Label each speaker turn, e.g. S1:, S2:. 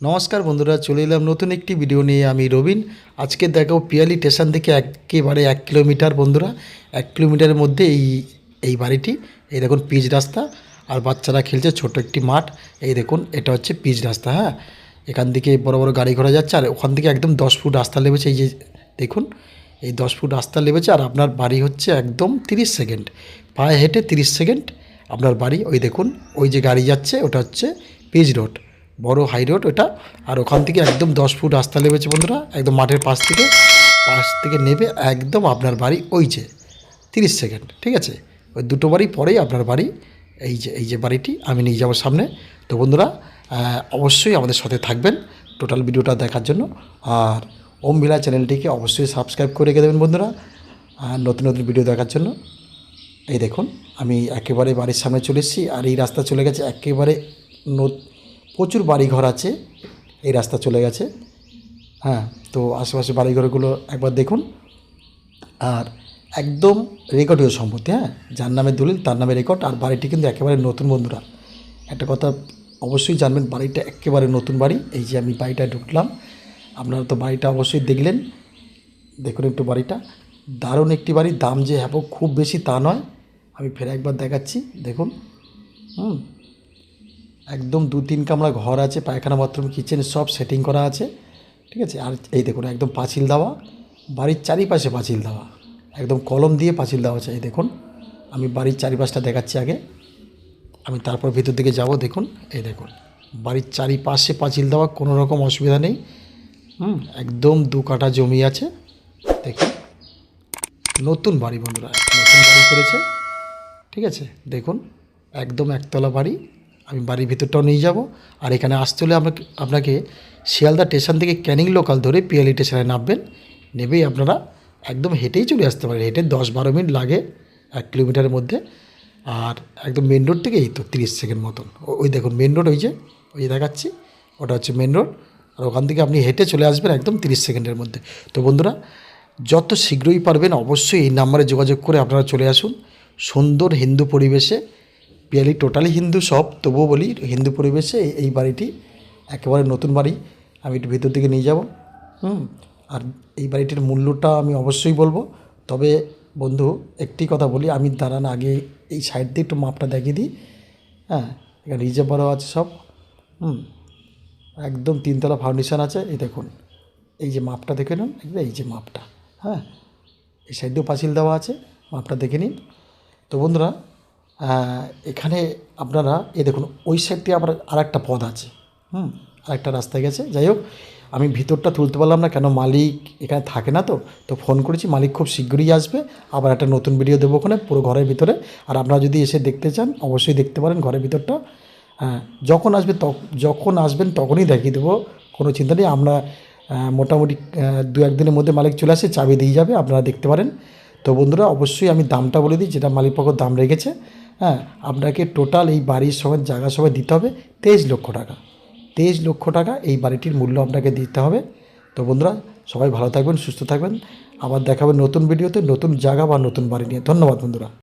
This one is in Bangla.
S1: নমস্কার বন্ধুরা, চলে এলাম নতুন একটি ভিডিও নিয়ে। আমি রবিন। আজকে দেখো পিয়ালি স্টেশন থেকে একেবারে 1 কিলোমিটার বন্ধুরা, 1 কিলোমিটারের মধ্যে এই বাড়িটি। এই দেখুন পিচ রাস্তা, আর বাচ্চারা খেলছে, ছোট একটি মাঠ। এই দেখুন এটা হচ্ছে পিচ রাস্তা। হ্যাঁ, এখান থেকে বড় বড় গাড়ি ঘোড়া যাচ্ছে, আর ওখান থেকে একদম 10 ফুট রাস্তা লেগেছে। এই যে দেখুন, এই 10 ফুট রাস্তা লেগেছে, আর আপনার বাড়ি হচ্ছে একদম 30 সেকেন্ড, পায়ে হেঁটে 30 সেকেন্ড আপনার বাড়ি। ওই দেখুন, ওই যে গাড়ি যাচ্ছে ওটা হচ্ছে পিচ রোড, বড় হাই রোড ওটা। আর ওখান থেকে একদম 10 ফুট রাস্তা নেমেছে বন্ধুরা, একদম মাঠের পাশ থেকে নেবে একদম আপনার বাড়ি ওই যে 30 সেকেন্ড। ঠিক আছে, ওই দুটো বাড়ি পরেই আপনার বাড়ি। এই যে বাড়িটি আমি নিয়ে যাবো সামনে। তো বন্ধুরা, অবশ্যই আমাদের সাথে থাকবেন টোটাল ভিডিওটা দেখার জন্য। আর ওম ভিলা চ্যানেলটিকে অবশ্যই সাবস্ক্রাইব করে রেখে দেবেন বন্ধুরা, নতুন নতুন ভিডিও দেখার জন্য। এই দেখুন, আমি একেবারে বাড়ির সামনে চলে এসেছি, আর এই রাস্তা চলে গেছে একেবারে প্রচুর বাড়িঘর আছে, এই রাস্তা চলে গেছে। হ্যাঁ, তো আশেপাশে বাড়িঘরগুলো একবার দেখুন। আর একদম রেকর্ডীয় সম্পত্তি। হ্যাঁ, যার নামে দলিল তার নামে রেকর্ড। আর বাড়িটি কিন্তু একেবারে নতুন বন্ধুরা। একটা কথা অবশ্যই জানবেন, বাড়িটা একেবারে নতুন বাড়ি। এই যে আমি বাড়িটায় ঢুকলাম, আপনারা তো বাড়িটা অবশ্যই দেখলেন। দেখুন একটু বাড়িটা, দারুণ একটি বাড়ি। দাম যে খুব বেশি তা নয়, আমি ফের একবার দেখাচ্ছি। দেখুন, একদম 2-3 কামরা ঘর আছে, পায়খানা বাথরুম কিচেন সব সেটিং করা আছে। ঠিক আছে, আর এই দেখুন একদম পাঁচিল দেওয়া, বাড়ির চারিপাশে পাঁচিল দেওয়া, একদম কলম দিয়ে পাঁচিল দেওয়া আছে। এই দেখুন, আমি বাড়ির চারিপাশটা দেখাচ্ছি আগে, আমি তারপর ভিতর দিকে যাব। দেখুন, এই দেখুন বাড়ির চারিপাশে পাঁচিল দেওয়া, কোনো রকম অসুবিধা নেই। একদম 2 কাঠা জমি আছে। দেখুন, নতুন বাড়ি বন্ধুরা, নতুন বাড়ি করেছে। ঠিক আছে, দেখুন একদম একতলা বাড়ি। আমি বাড়ির ভিতরটাও নিয়ে যাব। আর এখানে আসতে হলে আপনাকে শিয়ালদা স্টেশন থেকে ক্যানিং লোকাল ধরে পিয়ালি স্টেশনে নামবেন। নেবেই আপনারা একদম হেঁটেই চলে আসতে পারেন। হেঁটে 10-12 মিনিট লাগে 1 কিলোমিটারের মধ্যে। আর একদম মেন রোড থেকে এই তো 30 সেকেন্ড মতন। ওই দেখুন মেন রোড, ওই যে দেখাচ্ছি, ওটা হচ্ছে মেন রোড। আর ওখান থেকে আপনি হেঁটে চলে আসবেন একদম 30 সেকেন্ডের মধ্যে। তো বন্ধুরা, যত শীঘ্রই পারবেন অবশ্যই এই নাম্বারে যোগাযোগ করে আপনারা চলে আসুন। সুন্দর হিন্দু পরিবেশে, পিয়ালি টোটালি হিন্দু সব, তবুও বলি হিন্দু পরিবেশে এই বাড়িটি একেবারে নতুন বাড়ি। আমি একটু ভিতর দিকে নিয়ে যাব। আর এই বাড়িটির মূল্যটা আমি অবশ্যই বলবো। তবে বন্ধু একটি কথা বলি, আমি দাঁড়ান আগে এই সাইড দিয়ে একটু মাপটা দেখিয়ে দিই। হ্যাঁ, এখানে রিজার্ভারও আছে সব। একদম 3 তলা ফাউন্ডেশন আছে। এই দেখুন, এই যে মাপটা দেখে নিন, এই যে মাপটা। হ্যাঁ, এই সাইডেও পাঁচিল দেওয়া আছে, মাপটা দেখে নিন। তো বন্ধুরা, এখানে আপনারা এই দেখুন ওই সাইড দিয়ে আবার আরেকটা পথ আছে। আরেকটা রাস্তায় গেছে। যাই হোক, আমি ভিতরটা তুলতে পারলাম না, কেন মালিক এখানে থাকে না। তো ফোন করেছি, মালিক খুব শীঘ্রই আসবে। আবার একটা নতুন ভিডিও দেবো ওখানে পুরো ঘরের ভিতরে। আর আপনারা যদি এসে দেখতে চান অবশ্যই দেখতে পারেন ঘরের ভিতরটা। হ্যাঁ, যখন আসবেন তখনই দেখিয়ে দেবো, কোনো চিন্তা নেই। আমরা মোটামুটি 2-1 দিনের মধ্যে মালিক চলে আসে, চাবি দিয়ে যাবে, আপনারা দেখতে পারেন। তো বন্ধুরা, অবশ্যই আমি দামটা বলে দিই, যেটা মালিকপক্ষ দাম রেখেছে। হ্যাঁ, আপনাকে টোটাল এই বাড়ির সমেত জায়গা সমেত দিতে হবে 23 লক্ষ টাকা। 23 লক্ষ টাকা এই বাড়িটির মূল্য আপনাকে দিতে হবে। তো বন্ধুরা, সবাই ভালো থাকবেন, সুস্থ থাকবেন। আবার দেখাবেন নতুন ভিডিওতে, নতুন জায়গা বা নতুন বাড়ি নিয়ে। ধন্যবাদ বন্ধুরা।